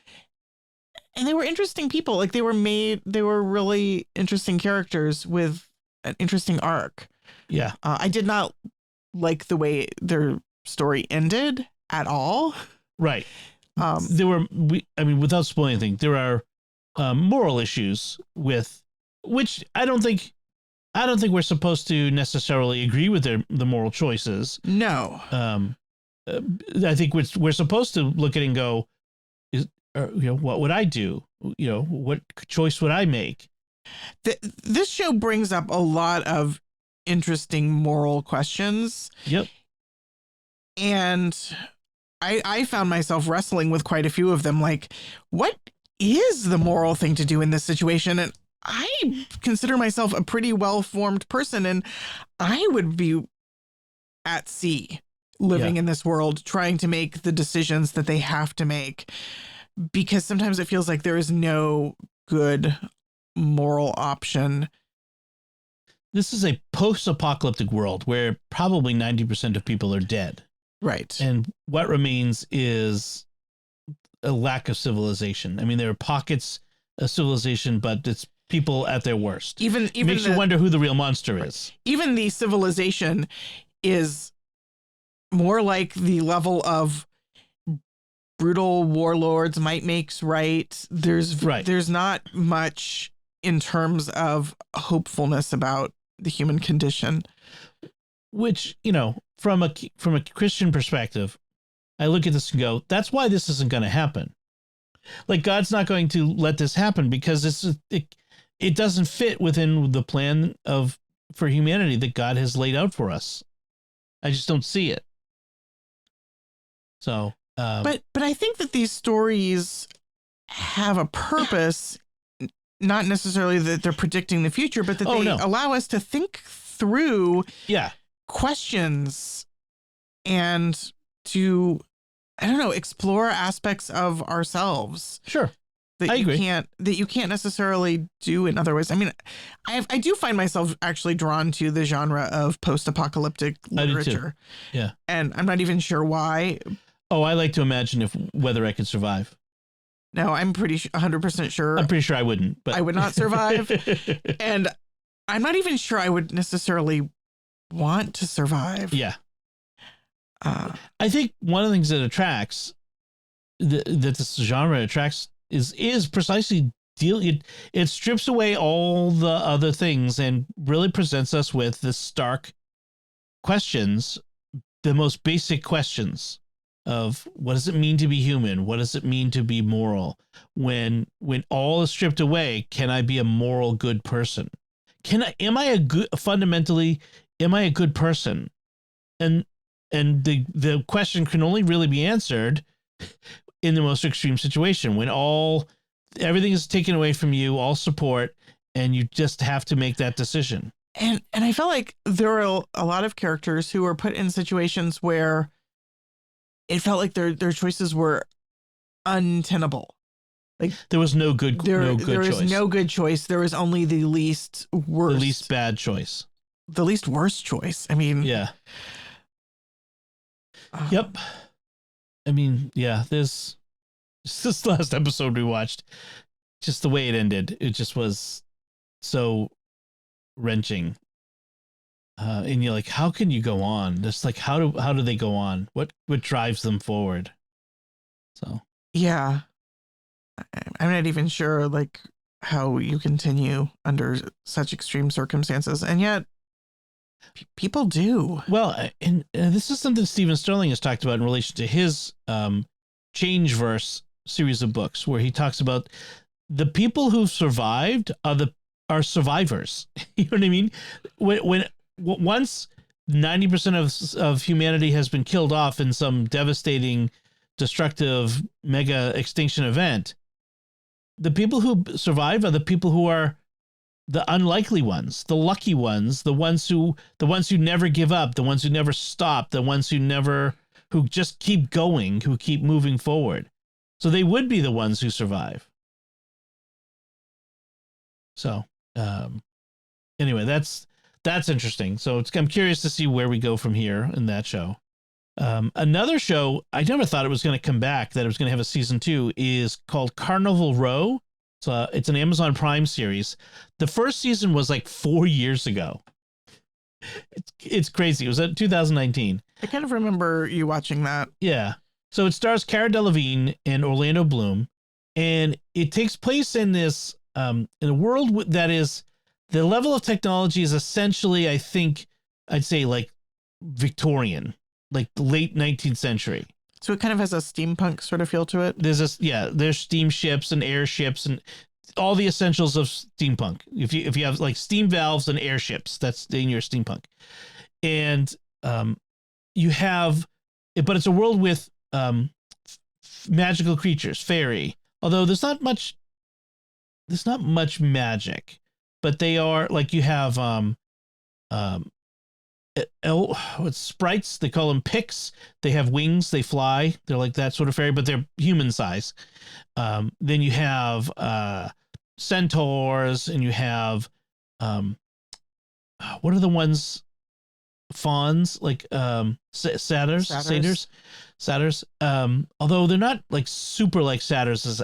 And they were interesting people. Like they were really interesting characters with an interesting arc. Yeah. I did not like the way their story ended at all. Right. Without spoiling anything, there are moral issues with which I don't think we're supposed to necessarily agree with the moral choices. No. I think we're supposed to look at it and go, what would I do? What choice would I make? This show brings up a lot of interesting moral questions. Yep. And I found myself wrestling with quite a few of them. Like, what is the moral thing to do in this situation? And I consider myself a pretty well-formed person, and I would be at sea living in this world, trying to make the decisions that they have to make, because sometimes it feels like there is no good moral option. This is a post-apocalyptic world where probably 90% of people are dead. Right. And what remains is a lack of civilization. I mean, there are pockets of civilization, but it's people at their worst. Even makes you wonder who the real monster is. Even the civilization is more like the level of brutal warlords, might makes right. There's not much in terms of hopefulness about the human condition. Which, from a Christian perspective, I look at this and go, that's why this isn't going to happen. Like, God's not going to let this happen because it doesn't fit within the plan for humanity that God has laid out for us. I just don't see it. So, but I think that these stories have a purpose, not necessarily that they're predicting the future, but that they allow us to think through questions and to, I don't know, explore aspects of ourselves. Sure. I agree. That you can't necessarily do in other ways. I mean, I do find myself actually drawn to the genre of post-apocalyptic literature. Yeah. And I'm not even sure why. Oh, I like to imagine whether I could survive. No, I'm pretty 100% sure. I'm pretty sure I wouldn't. But I would not survive. And I'm not even sure I would necessarily want to survive. Yeah. I think one of the things that attracts that this genre attracts is precisely it strips away all the other things and really presents us with the stark questions, the most basic questions of what does it mean to be human? What does it mean to be moral? When all is stripped away, can I be a moral good person? Am I a good person? And the question can only really be answered in the most extreme situation when everything is taken away from you, all support, and you just have to make that decision. And I felt like there are a lot of characters who were put in situations where it felt like their choices were untenable. Like there was no good choice. There was no good choice. There was only the least worst. The least bad choice. The least worst choice. I mean, yeah. Yep. I mean, yeah, this last episode we watched, just the way it ended, it just was so wrenching. And you're like, how can you go on? Just like, how do they go on? What drives them forward? So yeah, I'm not even sure like how you continue under such extreme circumstances, and yet people do. Well, and this is something Stephen Sterling has talked about in relation to his Changeverse series of books, where he talks about the people who've survived are survivors. You know what I mean? When once 90% of humanity has been killed off in some devastating, destructive mega extinction event, the people who survive are the people who are the unlikely ones, the lucky ones, the ones who never give up, the ones who never stop, the ones who just keep going, who keep moving forward. So they would be the ones who survive. So, anyway, that's interesting. So I'm curious to see where we go from here in that show. Another show I never thought it was going to come back, that it was going to have a season 2, is called Carnival Row. It's an Amazon Prime series. The first season was like 4 years ago. It's crazy. It was at 2019. I kind of remember you watching that. Yeah. So it stars Cara Delevingne and Orlando Bloom, and it takes place in this in a world that is, the level of technology is essentially, I think, I'd say like Victorian, like the late 19th century. So it kind of has a steampunk sort of feel to it. There's steamships and airships and all the essentials of steampunk. If you have like steam valves and airships, that's in your steampunk. And you have, but it's a world with magical creatures, fairy. Although there's not much magic, but they are like, you have sprites, they call them pics. They have wings, they fly, they're like that sort of fairy, but they're human size. Then you have centaurs, and you have what are the ones, fawns, like satyrs. Although they're not like super like satyrs as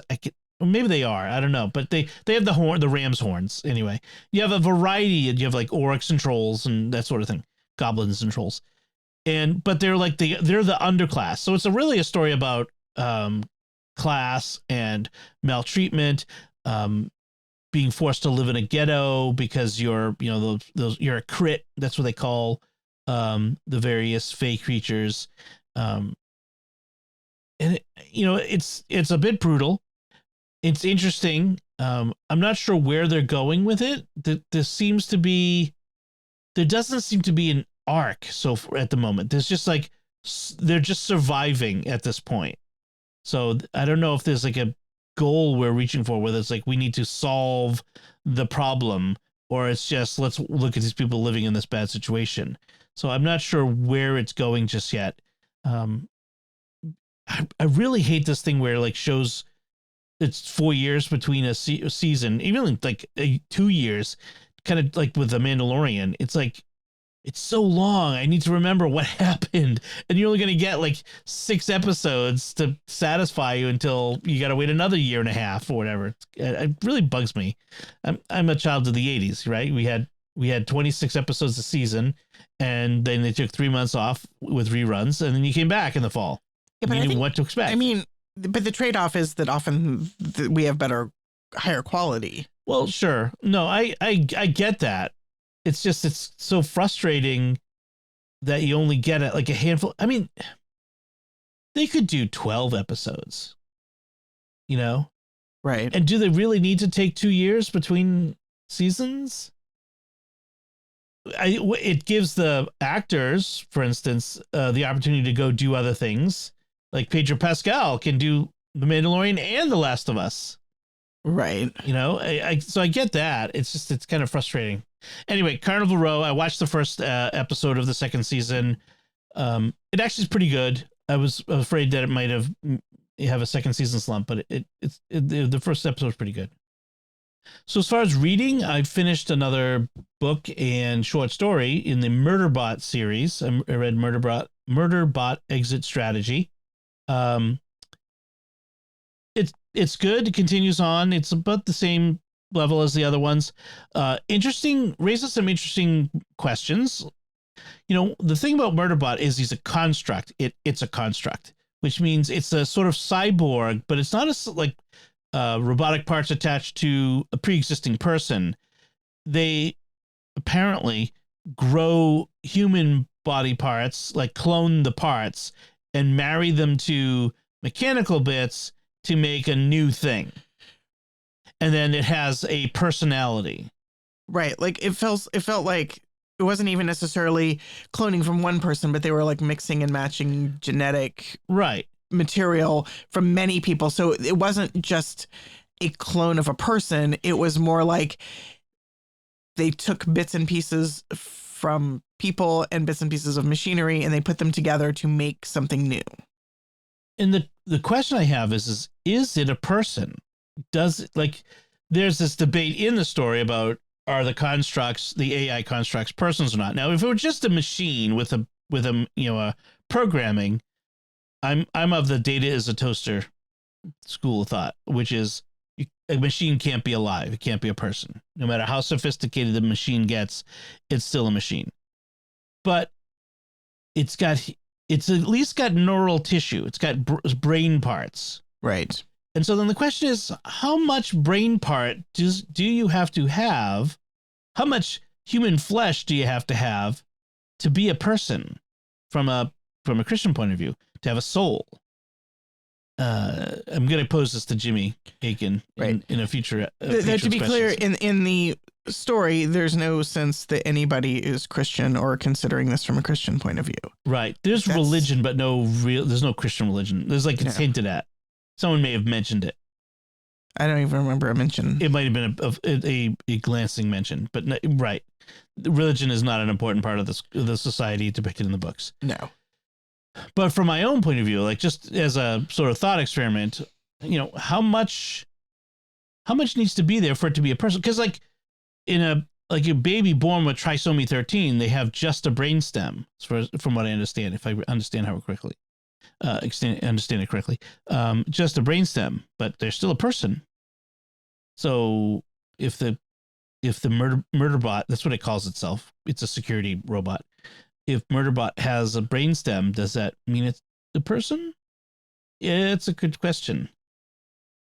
or maybe they are, I don't know, but they have the ram's horns. Anyway, you have a variety, and you have like orcs and trolls and that sort of thing, goblins and trolls, but they're like they're the underclass. So it's really a story about class and maltreatment, being forced to live in a ghetto because you're you're a crit. That's what they call the various fey creatures, and it's a bit brutal. It's interesting. I'm not sure where they're going with it. There doesn't seem to be an arc at the moment. There's just like, they're just surviving at this point. So I don't know if there's like a goal we're reaching for, whether it's like we need to solve the problem, or it's just let's look at these people living in this bad situation. So I'm not sure where it's going just yet. I really hate this thing where like shows, it's 4 years between a season, even like 2 years, kind of like with The Mandalorian. It's like, it's so long. I need to remember what happened. And you're only going to get like 6 episodes to satisfy you until you got to wait another year and a half or whatever. It really bugs me. I'm a child of the 80s, right? We had We had 26 episodes a season, and then they took 3 months off with reruns, and then you came back in the fall. Yeah, but you knew what to expect. I mean, but the trade-off is that often we have higher quality. Well, sure. No, I get that. It's just, it's so frustrating that you only get it like a handful. I mean, they could do 12 episodes, you know? Right. And do they really need to take 2 years between seasons? It gives the actors, for instance, the opportunity to go do other things. Like Pedro Pascal can do The Mandalorian and The Last of Us. Right. You know, so I get that. It's just, it's kind of frustrating. Anyway, Carnival Row, I watched the first episode of the second season. It actually is pretty good. I was afraid that it might have a second season slump, but the first episode was pretty good. So as far as reading, I finished another book and short story in the Murderbot series. I read Murderbot Exit Strategy. It's good. It continues on. It's about the same level as the other ones. Interesting, raises some interesting questions. You know, the thing about Murderbot is he's a construct. It's a construct, which means it's a sort of cyborg, but it's not robotic parts attached to a pre-existing person. They apparently grow human body parts, like clone the parts and marry them to mechanical bits to make a new thing. And then it has a personality. Right. Like it felt like it wasn't even necessarily cloning from one person, but they were like mixing and matching genetic material from many people. So it wasn't just a clone of a person. It was more like they took bits and pieces from people and bits and pieces of machinery, and they put them together to make something new. And the question I have is it a person? There's this debate in the story about, are the constructs, the AI constructs, persons or not? Now, if it were just a machine with a programming, I'm of the data is a toaster school of thought, which is a machine can't be alive. It can't be a person. No matter how sophisticated the machine gets, it's still a machine. But it's at least got neural tissue. It's got brain parts. Right. And so then the question is, how much brain part do you have to have? How much human flesh do you have to be a person from a Christian point of view, to have a soul? I'm going to pose this to Jimmy Aiken in a future. To be clear, in the story, there's no sense that anybody is Christian or considering this from a Christian point of view. Right. There's religion, but there's no Christian religion. There's it's hinted at. Someone may have mentioned it. I don't even remember a mention. It might have been a glancing mention, but right. Religion is not an important part of the society depicted in the books. No. But from my own point of view, like just as a sort of thought experiment, you know, how much needs to be there for it to be a person? Because like in a baby born with trisomy 13, they have just a brainstem, from what I understand, if I understand how it correctly. Understand it correctly, just a brainstem, but they're still a person. So if the Murderbot, that's what it calls itself, it's a security robot. If Murderbot has a brainstem, does that mean it's a person? Yeah, it's a good question.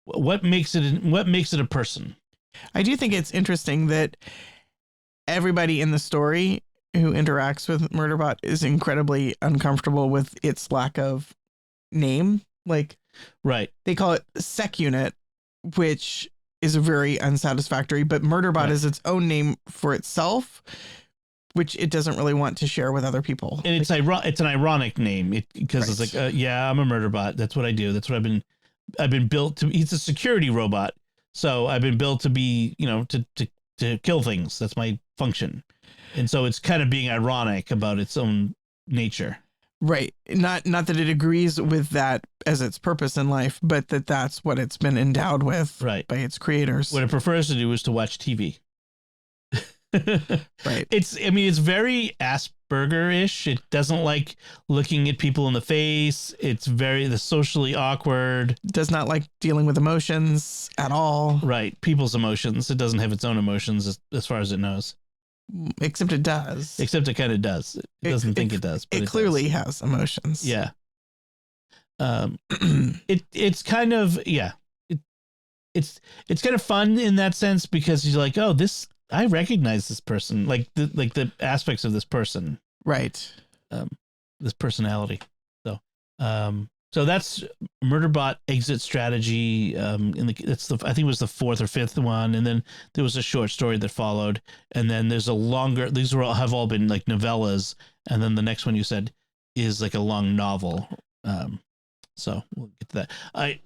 What makes it a person? I do think it's interesting that everybody in the story who interacts with Murderbot is incredibly uncomfortable with its lack of name. Like, right, they call it Sec Unit, which is very unsatisfactory, but Murderbot is its own name for itself, which it doesn't really want to share with other people. And it's an ironic name because it's like, I'm a Murderbot. That's what I do. That's what I've been built to. It's a security robot, so I've been built to be, to kill things. That's my function. And so it's kind of being ironic about its own nature. Right. Not that it agrees with that as its purpose in life, but that's what it's been endowed with by its creators. What it prefers to do is to watch TV. Right. It's very Asperger-ish. It doesn't like looking at people in the face. It's the socially awkward. Does not like dealing with emotions at all. Right. People's emotions. It doesn't have its own emotions as far as it knows. Except it does. Except it kind of does. It doesn't think it does. But it clearly has emotions. Yeah. It's kind of it's kind of fun in that sense because you're like, oh, I recognize this person, like the aspects of this person, right? This personality. So that's Murderbot Exit Strategy. I think it was the fourth or fifth one, and then there was a short story that followed, and then there's a longer. These have all been like novellas, and then the next one you said is like a long novel. So we'll get to that.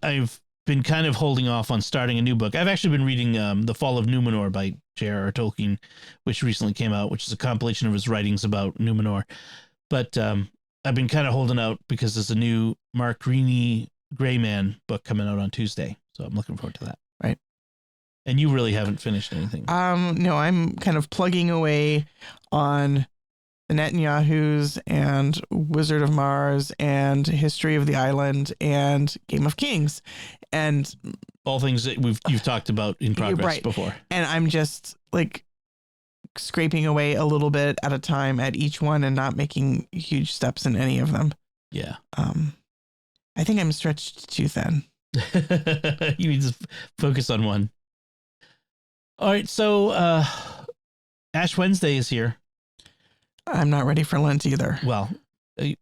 I've been kind of holding off on starting a new book. I've actually been reading The Fall of Numenor by J.R.R. Tolkien, which recently came out, which is a compilation of his writings about Numenor. But I've been kind of holding out because there's a new Mark Greaney Gray Man book coming out on Tuesday. So I'm looking forward to that. Right. And you really haven't finished anything. No, I'm kind of plugging away on the Netanyahus and Wizard of Mars and History of the Island and Game of Kings, and all things that you've talked about in progress before. And I'm just like scraping away a little bit at a time at each one and not making huge steps in any of them. Yeah. I think I'm stretched too thin. You need to focus on one. All right. So, Ash Wednesday is here. I'm not ready for Lent either. Well,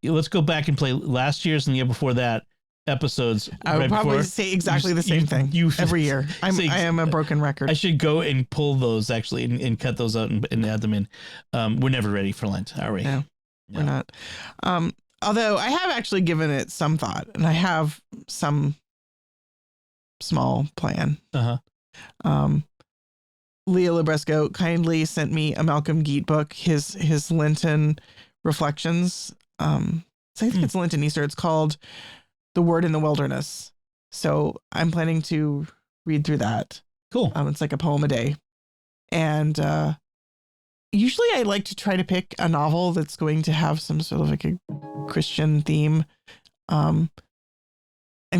let's go back and play last year's and the year before that episodes. I would probably say exactly the same thing every year. I am a broken record. I should go and pull those actually and cut those out and add them in. We're never ready for Lent, are we? No, we're not. Although I have actually given it some thought and I have some small plan. Leah Libresco kindly sent me a Malcolm Geet book, his Lenten reflections. So I think it's Lenten Easter. It's called The Word in the Wilderness. So I'm planning to read through that. Cool. It's like a poem a day. And usually I like to try to pick a novel that's going to have some sort of like a Christian theme. I'm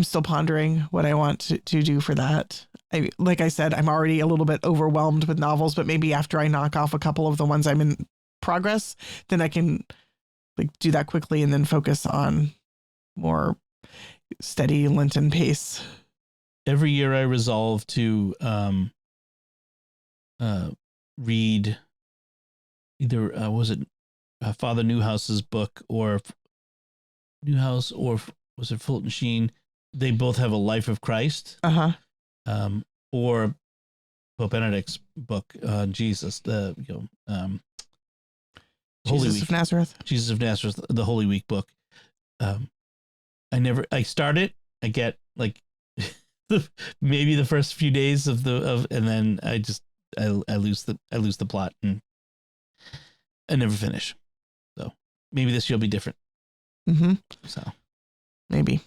still pondering what I want to do for that. Like I said, I'm already a little bit overwhelmed with novels, but maybe after I knock off a couple of the ones I'm in progress, then I can like do that quickly and then focus on more steady Lenten pace. Every year I resolve to read either was it Father Newhouse's book or Newhouse or was it Fulton Sheen? They both have a Life of Christ. Or Pope Benedict's book on Jesus, the Holy Jesus Week. of Nazareth. Jesus of Nazareth, the Holy Week book. I start it. I get like maybe the first few days and then I lose the plot and I never finish. So maybe this year will be different. So maybe.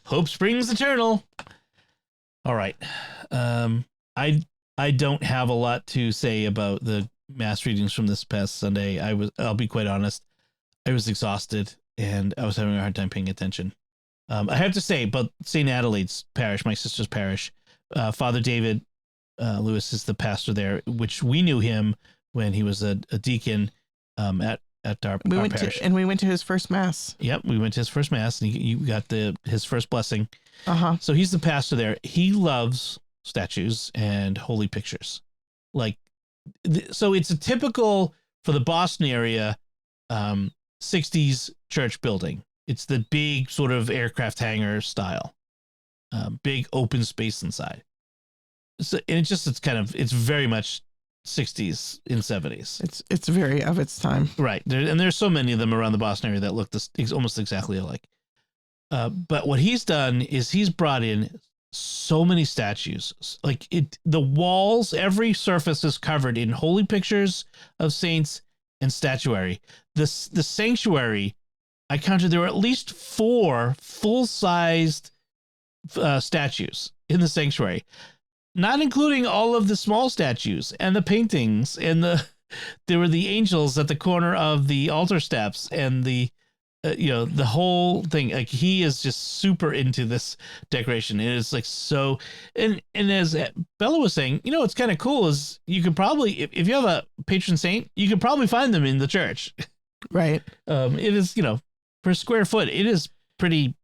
Hope springs eternal. All right. I don't have a lot to say about the mass readings from this past Sunday. I'll be quite honest. I was exhausted and I was having a hard time paying attention. I have to say, but St. Adelaide's parish, my sister's parish, Father David Lewis is the pastor there, which we knew him when he was a deacon at our parish. We went to his first mass. Yep, we went to his first mass, and you got his first blessing. So he's the pastor there. He loves statues and holy pictures. So it's a typical for the Boston area 60s church building. It's the big sort of aircraft hangar style, big open space inside. So, and it's very much 60s and 70s. It's very of its time. Right. And there's so many of them around the Boston area that look almost exactly alike. But what he's done is he's brought in so many statues. The walls, every surface is covered in holy pictures of saints and statuary. The sanctuary, I counted there were at least 4 full-sized statues in the sanctuary, not including all of the small statues and the paintings and there were the angels at the corner of the altar steps and the the whole thing, like he is just super into this decoration. It is like so, and as Bella was saying, what's kind of cool is you could probably, if you have a patron saint, you could probably find them in the church. Right. It is, per square foot, it is pretty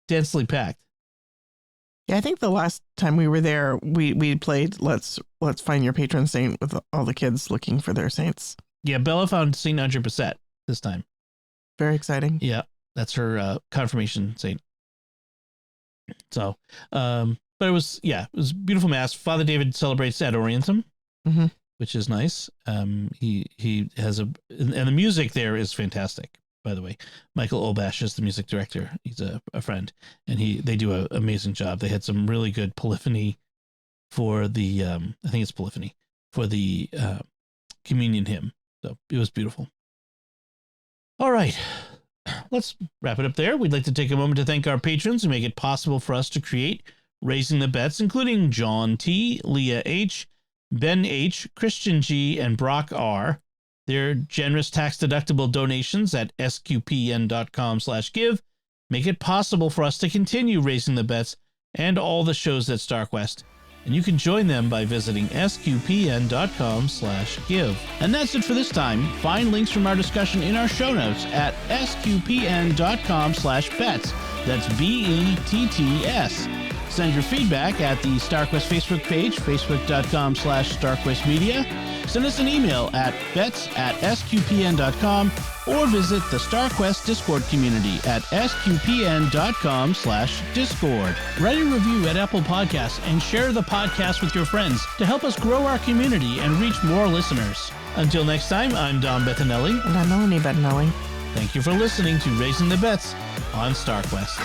densely packed. Yeah, I think the last time we were there, we played Let's Find Your Patron Saint with all the kids looking for their saints. Yeah, Bella found Saint Andre Bessette this time. Very exciting. Yeah, that's her confirmation saint. So, but it was beautiful mass. Father David celebrates at Orientum, which is nice. He has and the music there is fantastic. By the way, Michael Olbash is the music director. He's a friend, and they do an amazing job. They had some really good polyphony for the I think it's polyphony for the communion hymn. So it was beautiful. All right, let's wrap it up there. We'd like to take a moment to thank our patrons who make it possible for us to create Raising the Bets, including John T, Leah H, Ben H, Christian G, and Brock R. Their generous tax-deductible donations at sqpn.com/give make it possible for us to continue Raising the Bets and all the shows at StarQuest. And you can join them by visiting sqpn.com/give. And that's it for this time. Find links from our discussion in our show notes at sqpn.com/bets. That's BETTS. Send your feedback at the StarQuest Facebook page, facebook.com/StarQuestMedia. Send us an email at bets@sqpn.com or visit the StarQuest Discord community at sqpn.com/discord. Write a review at Apple Podcasts and share the podcast with your friends to help us grow our community and reach more listeners. Until next time, I'm Dom Bettinelli. And I'm Melanie Bettinelli. Thank you for listening to Raising the Bets on StarQuest.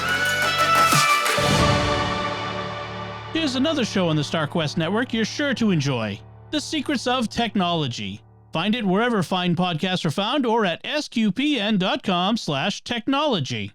Here's another show on the StarQuest network you're sure to enjoy. The Secrets of Technology. Find it wherever fine podcasts are found or at sqpn.com/technology.